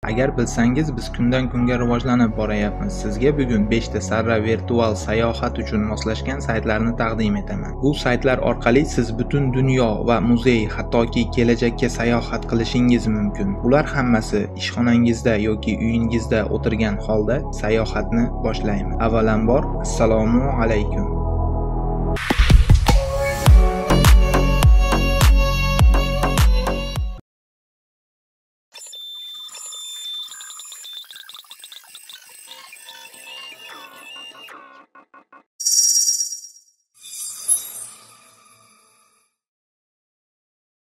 Agar bilsangiz, biz kundan kunga rivojlanib borayapmiz. Sizga bugun 5 ta sarra virtual sayohat uchun moslashgan saytlarni taqdim etaman. Bu saytlar orqali siz butun dunyo va muzey, hattoki kelajakka sayohat qilishingiz mumkin. Bular hammasi ishxonangizda yoki uyingizda o'tirgan holda sayohatni boshlaymiz. Avvalambor, assalomu alaykum.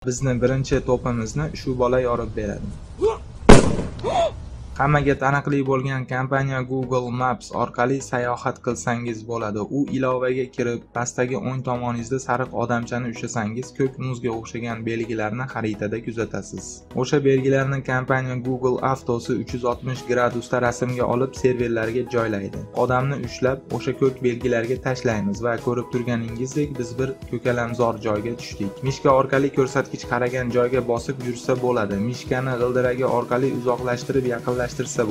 Bizni birinchi to'pimizni shu bola yorib beradi. Hammaga taniqli bo'lgan kompaniya Google Maps orqali sayohat qilsangiz bo'ladi. U ilovaga kirib, pastdagi o'ng tomoningizda sariq odamchani ushlasangiz, ko'k muzga o'xshagan belgilarni xaritada kuzatasiz. O'sha belgilarni kompaniya Google avtosi 360 gradusda rasmga olib serverlarga joylaydi. Odamni ushlab, o'sha ko'k belgilarga tashlaymiz va ko'rib turganingizdek biz bir ko'kalamzor joyga tushdik. Mishka orqali ko'rsatkich qaragan joyga bosib yursa bo'ladi. Mishkani g'ildiragi orqali uzoqlashtirib yaqinlashtirsa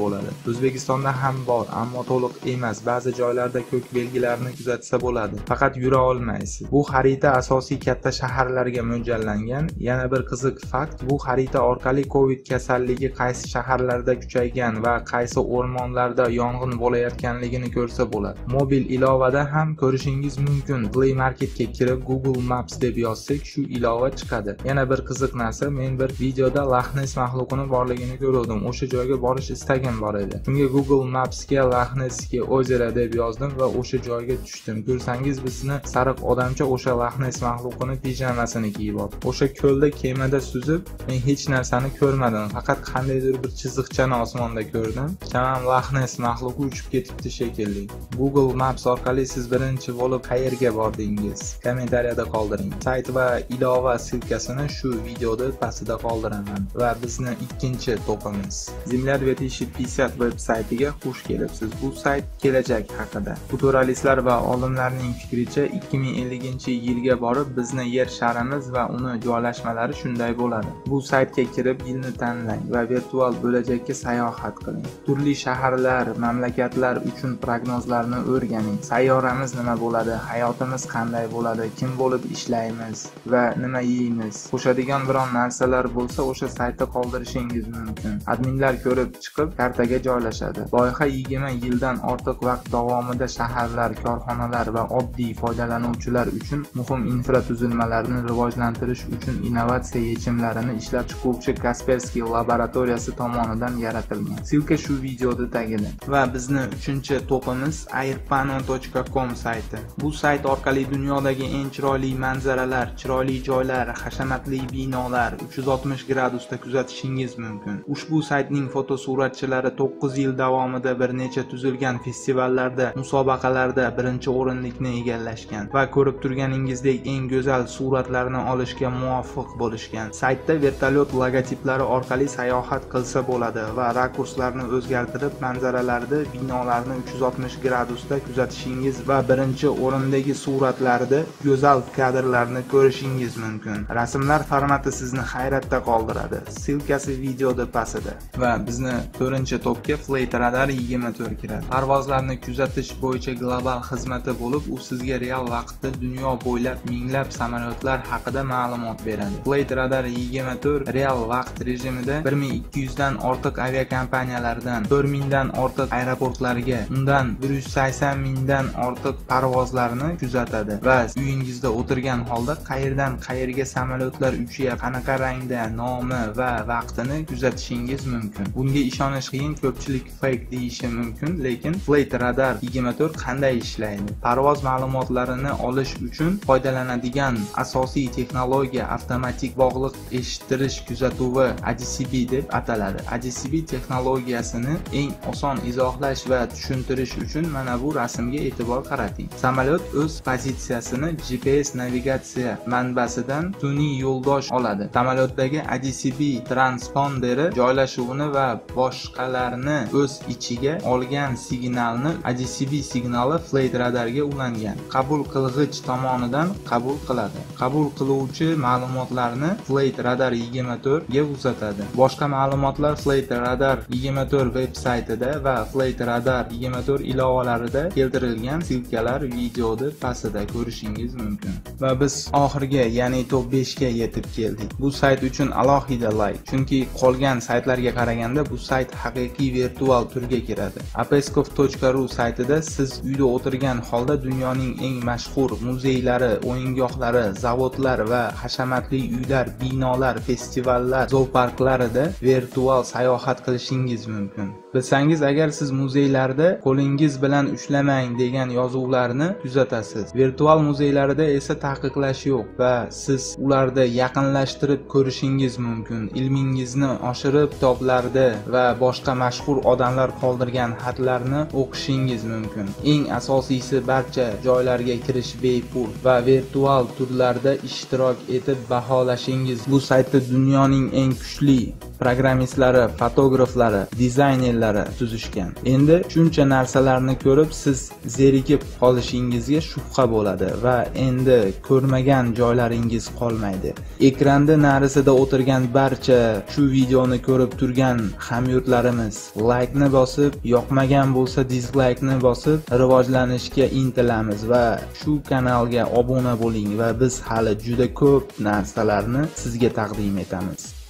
bo'ladi. O'zbekistonda ham bor, ammo to'liq emas. Ba'zi joylarda ko'k belgilarni kuzatsa bo'ladi. Faqat yura olmaysiz. Bu xarita asosiy katta shaharlarga mo'ljallangan. Yana bir qiziq fakt, bu xarita orqali Covid kasalligi qaysi shaharlarda kuchaygan va qaysi o'rmonlarda yong'in bo'layotganligini ko'rsa bo'ladi. Mobil ilovada ham ko'rishingiz mumkin. Play Marketga kirib Google Maps deb yozsak, shu ilova chiqadi. Yana bir qiziq narsa, men bir videoda Loch Ness maxluqini borligini ko'rdim. O'sha joyga borish istagim bor edi. Shunga Google Mapsga Loch Nessga ozera deb yozdim va o'sha joyga tushdim. Ko'rsangiz, bizni sariq odamcha o'sha Loch Ness maxluqining pijamasini kiyib oldi. O'sha ko'lda kemada suzib, men hech narsani ko'rmadim. Faqat qandaydir bir chiziqchani osmonda ko'rdim. Tamam, Loch Ness maxluqi uchib ketibdi shekilli. Google Maps orqali siz birinchi bo'lib qayerga bordingiz? Kommentariyada qoldiring. Sayt va ilova silkasini shu videoda pastida qoldiraman. Va bizni ikkinchi to'pimiz Zemlya 2050 veb-saytiga xush kelibsiz. Bu sayt kelajak haqida. Futuralistlar va olimlarning fikricha 2050-yilga borib bizni yer sharimiz va uni joylashmalari shunday bo'ladi. Bu saytga kirib yilni tanlang va virtual bo'lajakka sayohat qiling. Turli shaharlar, mamlakatlar uchun prognozlarni o'rganing. Sayyoramiz nima bo'ladi, hayotimiz qanday bo'ladi, kim bo'lib ishlaymiz va nima yeymiz. Qo'shadigan biron narsalar bo'lsa, o'sha saytda qoldirishingiz mumkin. Adminlar ko'rib chiqib kartaga joylashadi. Loyiha 20 yildan ortiq vaqt davomida shaharlar, korxonalar va oddiy foydalanuvchilar uchun muhim infratuzilmalarni rivojlantirish uchun innovatsiya yechimlarini ishlab chiquvchi Kaspersky laboratoriyasi tomonidan yaratilgan. Silka shu videoda tagida. Va bizni uchinchi to'pimiz airpano.com sayti. Bu sayt orqali dunyodagi eng chiroyli manzaralar, chiroyli joylar, hashamatli binolar 360 gradusda kuzatishingiz mumkin. Ushbu saytning fotosuratchilari 9 yil davomida bir necha tuzilgan festivallarda, musobaqalarda birinchi o'rinlikni egallashgan va ko'rib turganingizdek eng go'zal suratlarni olishga muvaffaq bo'lishgan. Saytda vertolyot logotiplari orqali sayohat qilsa bo'ladi va rakurslarni o'zgartirib manzaralarda binolarni 360 gradusda kuzatishingiz va birinchi o'rindagi suratlarda go'zal kadrlarni ko'rishingiz mumkin. Rasmlar formati sizni hayratda qoldiradi. Silkasi videoda pastida. Va bizni to'rtinchi to'pga Flight Radar 24 kiradi. Parvozlarni kuzatish bo'yicha global xizmati bo'lib, u sizga real vaqtda dunyo bo'ylab minglab samolyotlar haqida ma'lumot beradi. Flight Radar 24 real vaqt rejimida 1200 dan ortiq aviakompaniyalardan 4000 dan ortiq aeroportlarga, undan 180 mingdan ortiq parvozlarni kuzatadi va uyingizda o'tirgan holda qayerdan qayerga samolyotlar uchayapti, qanaqa rangda, nomi va vaqtini kuzatishingiz mumkin. Bunga ishonish qiyin, ko'pchilik fake deyishi mumkin, lekin Flight Radar 24 qanday ishlaydi? Parvoz ma'lumotlarini olish uchun foydalanadigan asosiy texnologiya avtomatik bog'liq eshittirish kuzatuvi ADCB deb ataladi. ADCB texnologiyasini eng oson izohlash va tushuntirish uchun mana bu rasmga e'tibor qarating. Samolyot o'z pozitsiyasini GPS navigatsiya manbasidan sun'iy yo'ldosh oladi. Samolyotdagi ADCB transponderi joylashuvini va boshqalarni o'z ichiga olgan signalni ADCB signali Flight radarga ulangan qabul qilg'ich tomonidan qabul qiladi. Qabul qiluvchi ma'lumotlarni Flight radar 24 ga uzatadi. Boshqa ma'lumotlar Flight radar 24 veb-saytida va Flight radar 24 ilovalarida keltirilgan silkalar videoda pastida ko'rishingiz mumkin. Va biz oxirgi, ya'ni top 5 ga yetib keldik. Bu sayt uchun alohida like, chunki qolgan saytlarga qaraganda bu sayt haqiqiy virtual turga kiradi. apeskov.ru saytida siz uyda o'tirgan holda dunyoning eng mashhur muzeylari, o'yingohlari, zavodlar va hashamatli uylar, binolar, festivallar, zooparklarida virtual sayohat qilishingiz mumkin. Bilsangiz agar siz muzeylarda qo'lingiz bilan ushlamang degan yozuvlarni kuzatasiz. Virtual muzeylarda esa taqiqlash yo'q va siz ularda yaqinlashtirib ko'rishingiz mumkin. Ilmingizni oshirib, kitoblarda va boshqa mashhur odamlar qoldirgan xatlarni o'qishingiz mumkin. Eng asosiysi, barcha joylarga kirish bepul va virtual turlarda ishtirok etib baholashingiz. Bu saytda dunyoning eng kuchli programmistlari, fotograflari, dizaynerlari tuzishgan. Endi shuncha narsalarni ko'rib, siz zerikib qolishingizga shubha bo'ladi va endi ko'rmagan joylaringiz qolmaydi. Ekranda narisida o'tirgan barcha shu videoni ko'rib turgan hamyurtlarimiz like ni bosib, yoqmagan bo'lsa dislike ni bosib, rivojlanishga intilamiz va shu kanalga obuna bo'ling va biz hali juda ko'p narsalarni sizga taqdim etamiz.